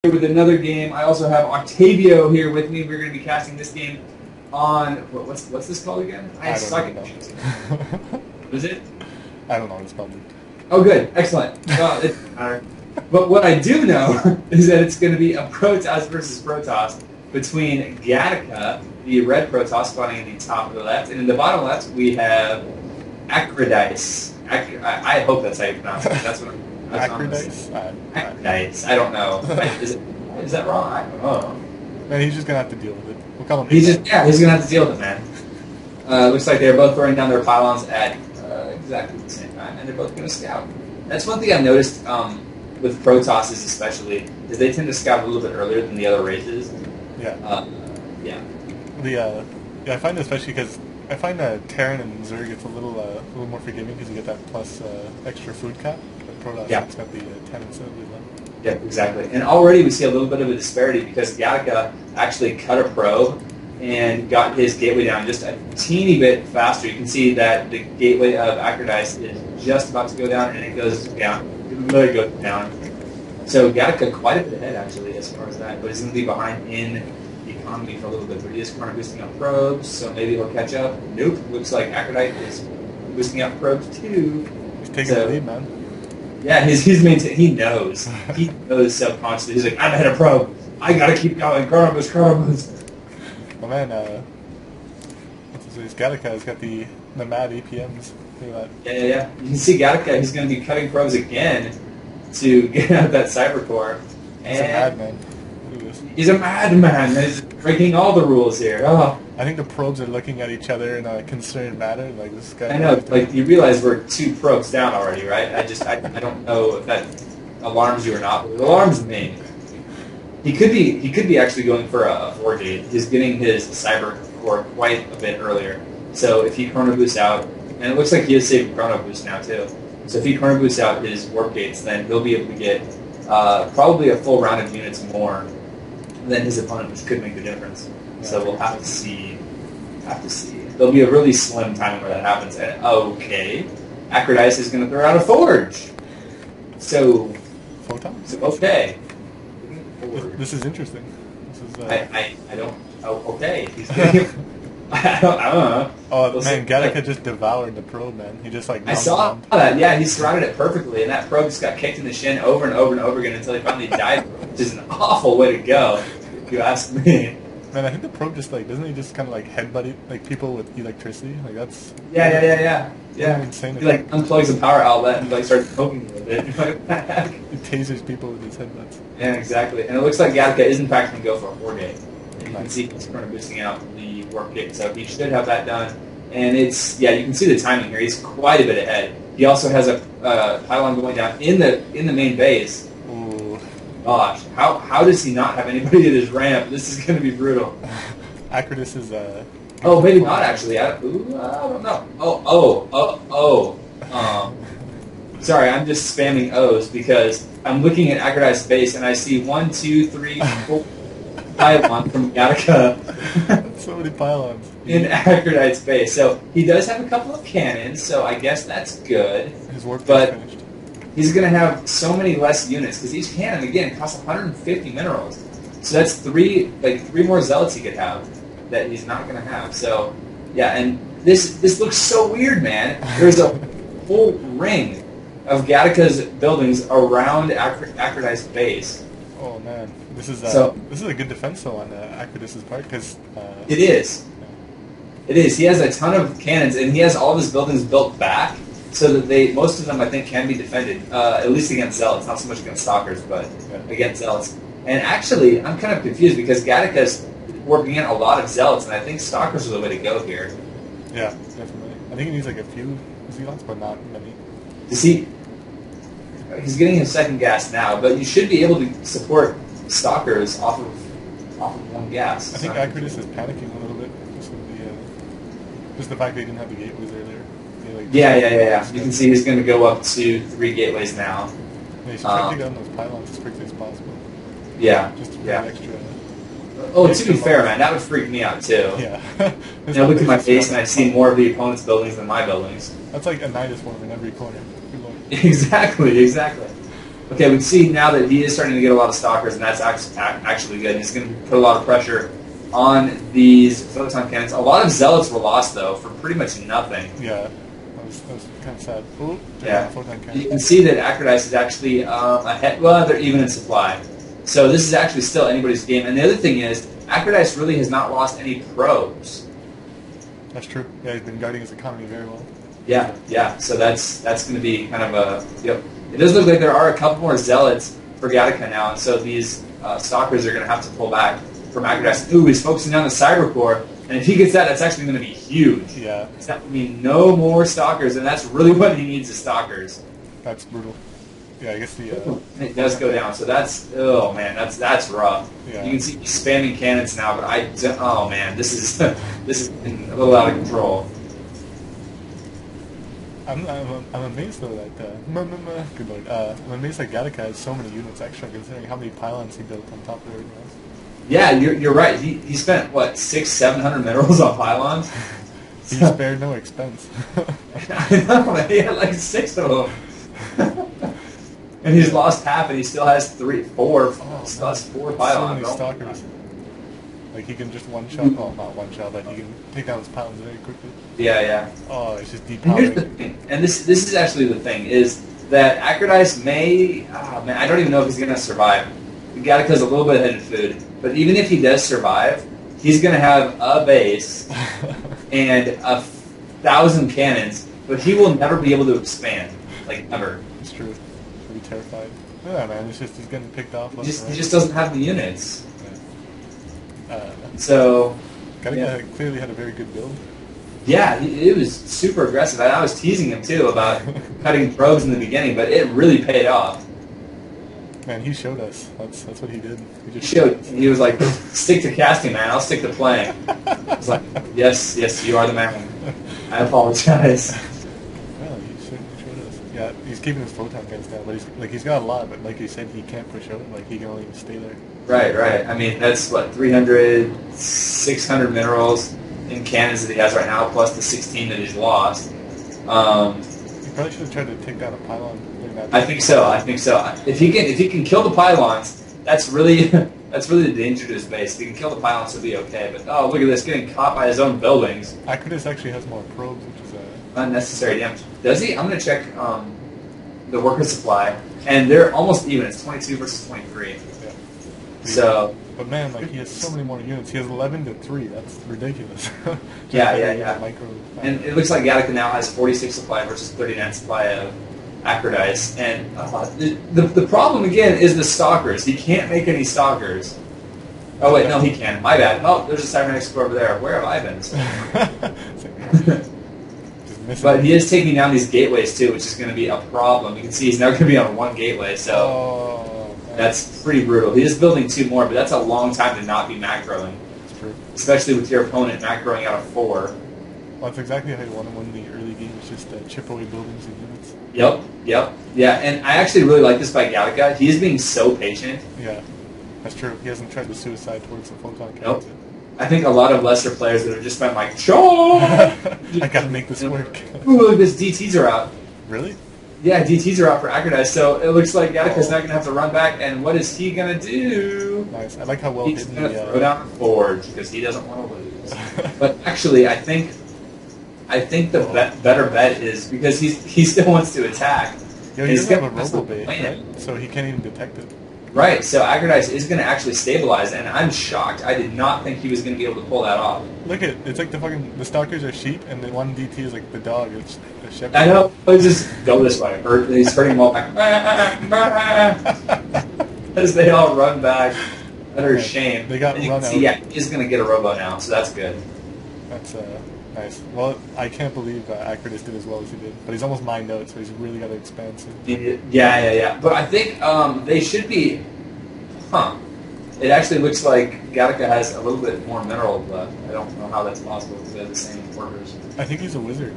With another game. I also have Octavio here with me. We're going to be casting this game on what's this called again? I suck at choosing. What is it? I don't know what it's called. Oh, good, excellent. Well, it doesn't matter. But what I do know is that it's going to be a Protoss versus Protoss between Gattaca, the red Protoss spawning in the top of the left, and in the bottom left we have Acridice. I hope that's how you pronounce it. That's what I'm. Acridice? Acridice. I don't know. Is that wrong? I don't know. Man, he's just gonna have to deal with it. We'll call him. He's gonna have to deal with it, man. Looks like they're both throwing down their pylons at exactly the same time, and they're both gonna scout. That's one thing I've noticed with Protosses, especially, is they tend to scout a little bit earlier than the other races. Yeah. Yeah. Yeah, I find it especially because I find Terran and Zerg it's a little more forgiving because you get that plus extra food cap. But Protoss it's got the 10 instead of the 11. Yeah, exactly. And already we see a little bit of a disparity because Gattaca actually cut a probe and got his gateway down just a teeny bit faster. You can see that the gateway of Acridice is just about to go down, and it goes down. It really goes down. So Gattaca quite a bit ahead, actually, as far as that. But he's going to be behind in the economy for a little bit. But he is corner boosting up probes, so maybe he'll catch up. Nope. Looks like Acridice is boosting up probes, too. He's taking the lead, man. Yeah, he knows. He knows subconsciously. He's like, I'm ahead of probe. I gotta keep going. Chrono boost. Well, man, Gattaca has got the mad APMs. Look at that. Yeah. You can see Gattaca. He's going to be cutting probes again to get out that cyber core. He's a madman. Look at this. He's a madman. He's breaking all the rules here. Oh. I think the probes are looking at each other in a concerned manner. Like this guy. I know. Like you realize we're 2 probes down already, right? I don't know if that alarms you or not, but it alarms me. He could be actually going for a 4-gate. He's getting his cyber core quite a bit earlier. So if he chrono boosts out, and it looks like he is saving chrono boost now too. So if he chrono boosts out his warp gates, then he'll be able to get probably a full round of units more than his opponent, which could make the difference. So we'll have to see. There'll be a really slim time where that happens. And okay, Acridice is going to throw out a forge. So, Photons? Okay. This is interesting. This is, I don't. Oh, okay. He's getting. I don't know. Oh man, Gattaca just devoured the probe, man. He just like. I saw that. Yeah, he surrounded it perfectly, and that probe just got kicked in the shin over and over and over again until he finally died, which is an awful way to go, if you ask me. Man, I think the probe just like doesn't he just kind of like headbutt like people with electricity? Like that's. Yeah. Insane. He like unplugs a power outlet and like starts poking with it. He tasers people with his headbutts. Yeah, exactly. And it looks like Gattaca is in fact going to go for a 4-gate. You can see he's kind of boosting out the warp gate, so he should have that done. And it's you can see the timing here. He's quite a bit ahead. He also has a pylon going down in the main base. Ooh. Gosh, how does he not have anybody at his ramp? This is going to be brutal. Acridice is Oh, maybe not actually. I don't know. Sorry, I'm just spamming O's because I'm looking at Acridice's base and I see 1, 2, 3, 4 pylon from Gattaca. So many pylons. In Acridice's base. So he does have a couple of cannons, so I guess that's good. His work but finished. He's going to have so many less units because each cannon, again, costs 150 minerals. So that's three more zealots he could have that he's not going to have. So, yeah, and this looks so weird, man. There's a whole ring of Gattaca's buildings around Acridice's base. Oh man, this is a good defense though on Acridice's part because it is. It is. He has a ton of cannons and he has all of his buildings built back so that most of them I think can be defended at least against zealots, not so much against stalkers, but against zealots. And actually, I'm kind of confused because Gattaca's warping in a lot of zealots, and I think stalkers are the way to go here. Yeah, definitely. I think he needs like a few zealots, but not many. He's getting his second gas now, but you should be able to support stalkers off of one gas. I think Acridice is panicking a little bit just the fact that he didn't have the gateways earlier. Yeah. You can see he's going to go up to 3 gateways now. Yeah, he's trying to take down those pylons as quickly as possible. Yeah. Just to get extra. To be fair, man, that would freak me out too. Yeah. Look at my face and I see more of the opponent's buildings than my buildings. That's like a Nidus form in every corner. Exactly. Okay, we can see now that he is starting to get a lot of stalkers, and that's actually good. He's going to put a lot of pressure on these photon cannons. A lot of zealots were lost, though, for pretty much nothing. Yeah, that was kind of sad. Ooh, yeah, photon cannon. You can see that Acridice is actually ahead. Well, they're even in supply. So this is actually still anybody's game. And the other thing is, Acridice really has not lost any probes. That's true. Yeah, he's been guarding his economy very well. Yeah, yeah. So that's going to be kind of a... Yep. It does look like there are a couple more zealots for Gattaca now, and so these stalkers are going to have to pull back from Acridice. Ooh, he's focusing on the cyber core, and if he gets that, that's actually going to be huge. Yeah. That would mean no more stalkers, and that's really what he needs is stalkers. That's brutal. Yeah, I guess the... it does go down, so that's... Oh, man, that's rough. Yeah. You can see he's spamming cannons now, but oh, man, this is this is a little out of control. I'm amazed though that good lord. I'm amazed that Gattaca has so many units extra considering how many pylons he built on top of everything else. Yeah, you're right. He spent what 600-700 minerals on pylons. He spared no expense. I know, he had like 6 of them. And he's lost half, and he still has 4 pylons. So many stalkers. Like he can just one-shot, well, not one-shot, but he can take down his pylons very quickly. Yeah, yeah. Oh, it's just deep. And here's the thing, and this is actually the thing, is that Acridice may, man, I don't even know if he's going to survive. Gattaca's a little bit ahead in food, but even if he does survive, he's going to have a base and 1,000 cannons, but he will never be able to expand, like ever. It's true. He'll be terrified. Yeah, man, it's just he's getting picked off. He just doesn't have the units. Yeah. So Gattaca clearly had a very good build. Yeah, it was super aggressive. I was teasing him too about cutting probes in the beginning, but it really paid off. Man, he showed us. That's what he did. He was like, "Stick to casting, man. I'll stick to playing." I was like, "Yes, you are the man." I apologize. Well, he showed us. Yeah, he's keeping his photon guns down, but he's got a lot. But like you said, he can't push out. Like he can only stay there. Right. I mean, that's what 300, 600 minerals in cannons that he has right now, plus the 16 that he's lost. He probably should have tried to take down a pylon. I think so. If he can kill the pylons, that's really the danger to his base. If he can kill the pylons, he'll be okay. But oh, look at this, getting caught by his own buildings. Acridice actually has more probes, which is unnecessary damage. Does he? I'm going to check the worker supply, and they're almost even. It's 22 versus 23. Yeah. So. But man, like he has so many more units. He has 11 to 3. That's ridiculous. Yeah. And it looks like Gattaca now has 46 supply versus 39 supply of Acridice. And the problem again is the stalkers. He can't make any stalkers. Oh wait, no, he can. My bad. Oh, there's a cybernetics core over there. Where have I been? But he is taking down these gateways too, which is going to be a problem. You can see he's now going to be on 1 gateway, so that's pretty brutal. He is building 2 more, but that's a long time to not be macroing. That's true. Especially with your opponent macroing out of 4. Well, that's exactly how you want to win the early game. It's just chip away buildings and units. Yep. Yeah, and I actually really like this by Gattaca. He is being so patient. Yeah, that's true. He hasn't tried to suicide towards the photon cannons. Nope. I think a lot of lesser players that have just been like, "Sure, I gotta make this work." Ooh, look, this DTs are out. Really? Yeah, DTs are out for Acridice, so it looks like Gattaca's not going to have to run back, and what is he going to do? Nice. I like how well he's going to throw down the forge, because he doesn't want to lose. But actually, I think the better bet is, because he still wants to attack. Yo, he's going to have a robo-bait, right? So he can't even detect it. Right, so Acridice is going to actually stabilize, and I'm shocked. I did not think he was going to be able to pull that off. Look at it's like the stalkers are sheep, and the one DT is like the dog. It's the shepherd. I know. Let's just go this way. He's hurting them all back. As they all run back. Utter shame. They got run out. Yeah, he's going to get a robo now, so that's good. That's nice. Well, I can't believe Acridice did as well as he did, but he's almost mined out, so he's really got to expand soon. Yeah. But I think they should be. It actually looks like Gattaca has a little bit more mineral left. I don't know how that's possible because they have the same workers. I think he's a wizard.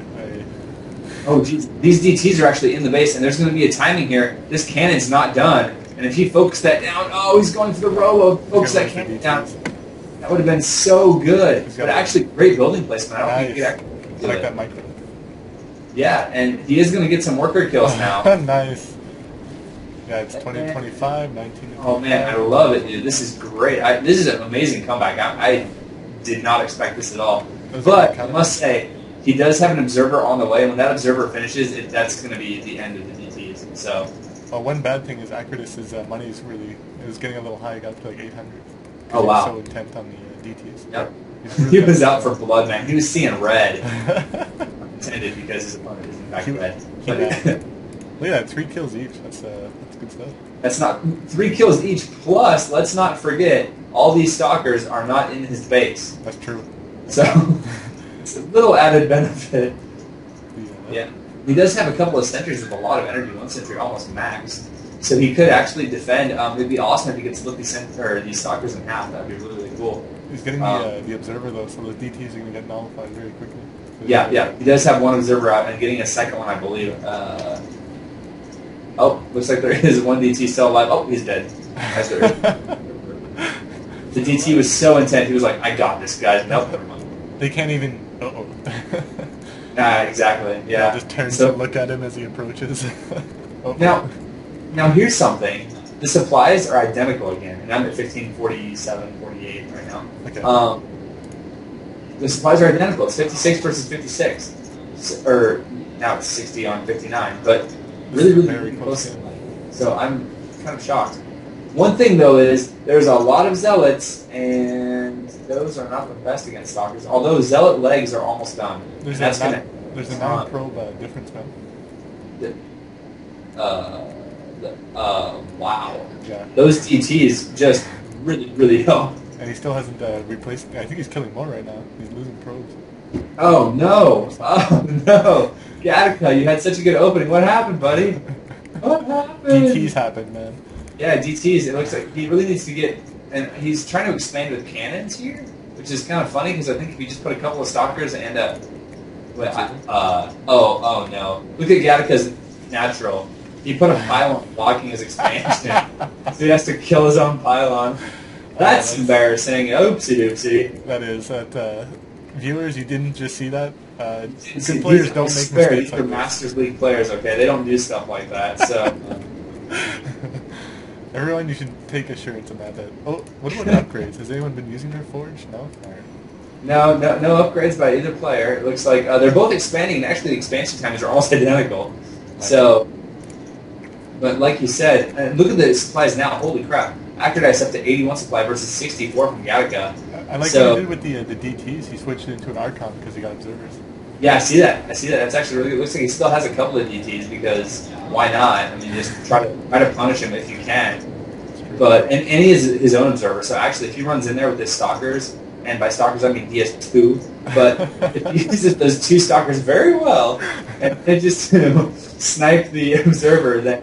Oh, geez. These DTs are actually in the base, and there's going to be a timing here. This cannon's not done, and if he focused that down, he's going for the robo. Focus that cannon down. That would have been so good. But actually, great building placement. I don't think he could actually do that micro. Yeah, and he is going to get some worker kills now. Nice. Yeah, it's 2025, 19. Oh man, I love it, dude. This is great. This is an amazing comeback. I did not expect this at all. But I must say, he does have an observer on the way, and when that observer finishes, that's going to be the end of the DTs. So. Well, one bad thing is Acridus's money is getting a little high. It got to like 800. Oh wow! He was so intent on the DTs. Yep. He was out for blood, man. He was seeing red. Intended because his opponent is in fact red. But look at that, 3 kills each. That's good stuff. That's not 3 kills each. Plus, let's not forget, all these stalkers are not in his base. That's true. So it's a little added benefit. Yeah. He does have a couple of sentries with a lot of energy. One sentry almost maxed. So he could actually defend. It'd be awesome if he could split these stalkers in half. That'd be really, really cool. He's getting the observer though, so the DTs are going to get nullified very quickly. Yeah. He does have one observer out and getting a second one, I believe. Oh, looks like there is one DT still alive. Oh, he's dead. That's there is. The DT was so intent. He was like, "I got this, guys." Nope, never mind. They can't even. Exactly. Yeah. Just turns to look at him as he approaches. Now here's something. The supplies are identical again, and I'm at 1547, 48 right now. Okay. The supplies are identical. It's 56 versus 56, or now it's 60 on 59, but really, really close. So I'm kind of shocked. One thing though is there's a lot of zealots, and those are not the best against stalkers. Although zealot legs are almost done. There's a 9 probe difference, man. Wow. Yeah. Those DTs just really, really help. And he still hasn't replaced. I think he's killing more right now. He's losing probes. Oh no! Oh no! Gattaca, you had such a good opening. What happened, buddy? What happened? DTs happened, man. Yeah, DTs. It looks like he really needs to get, and he's trying to expand with cannons here, which is kind of funny because I think if you just put a couple of stalkers and oh no! Look at Gattaca's natural. He put a pylon blocking his expansion, so he has to kill his own pylon. That's embarrassing. Oopsie doopsie. That is. Viewers, you didn't just see that. Good players don't make mistakes These are Masters League players, okay? They don't do stuff like that, so... Everyone, you should take assurance about that. Oh, what about upgrades? Has anyone been using their forge? No? All right. No upgrades by either player. It looks like they're both expanding, and actually the expansion times are almost identical. So, but like you said, and look at the supplies now. Holy crap. Acridus up to 81 supply versus 64 from Gattaca. I like what he did with the DTs. He switched it into an Archon because he got observers. Yeah, I see that. That's actually really good. It looks like he still has a couple of DTs because why not? I mean, just try to punish him if you can. But and he is his own observer. So actually, if he runs in there with his stalkers, and by stalkers I mean he has 2, but if he uses those 2 stalkers very well and just snipe the observer, then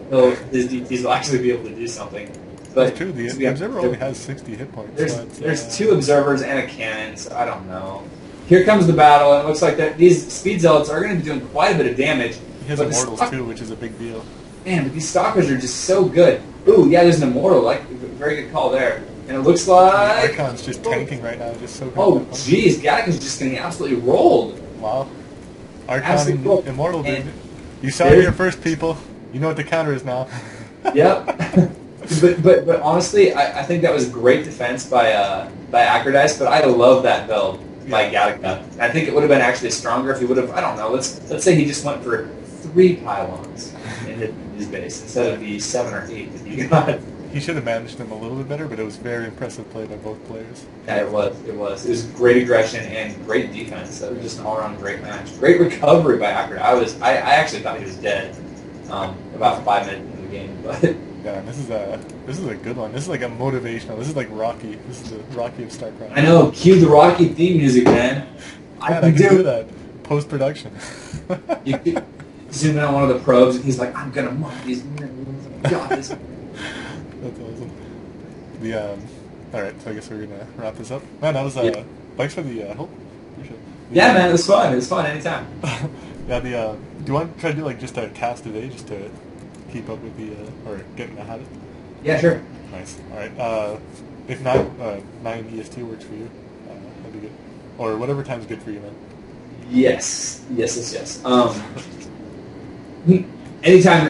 his DTs will actually be able to do something. But that's true. The observer only has 60 hit points. There's 2 observers and a cannon, so I don't know. Here comes the battle, and it looks like these speed zealots are going to be doing quite a bit of damage. He has immortals too, which is a big deal. Man, but these stalkers are just so good. Ooh, yeah, there's an immortal. Like, very good call there. And it looks like... Archon's just tanking right now, just so good. Oh, jeez, Gattaca's just getting absolutely rolled. Wow. Archon immortal, dude. You saw it here first, people. You know what the counter is now. Yep. But honestly, I think that was great defense by Acridus, but I love that build by Gattaca. I think it would have been actually stronger if he would have, I don't know, let's say he just went for 3 pylons in his base instead of the 7 or 8 that he got. He should have managed them a little bit better, but it was very impressive play by both players. Yeah, it was. It was great aggression and great defense. It was just an all-around great match. Great recovery by Acridus. I actually thought he was dead about 5 minutes into the game, but... Yeah, this is a good one. This is like a motivational. This is like Rocky. This is the Rocky of StarCraft. I know. Cue the Rocky theme music, man. I can do that. Post-production. You could zoom in on one of the probes, and he's like, "I'm gonna mark these men. Got this." That's awesome. All right, so I guess we're gonna wrap this up. Man, that was thanks for the help. Appreciate it. Yeah, man, it was fun. It was fun anytime. Yeah, do you want to try to do like just a cast today, just to keep up with or get in the habit? Yeah, sure. Nice. All right. If 9 EST works for you, that'd be good. Or whatever time's good for you, man. Yes. Anytime.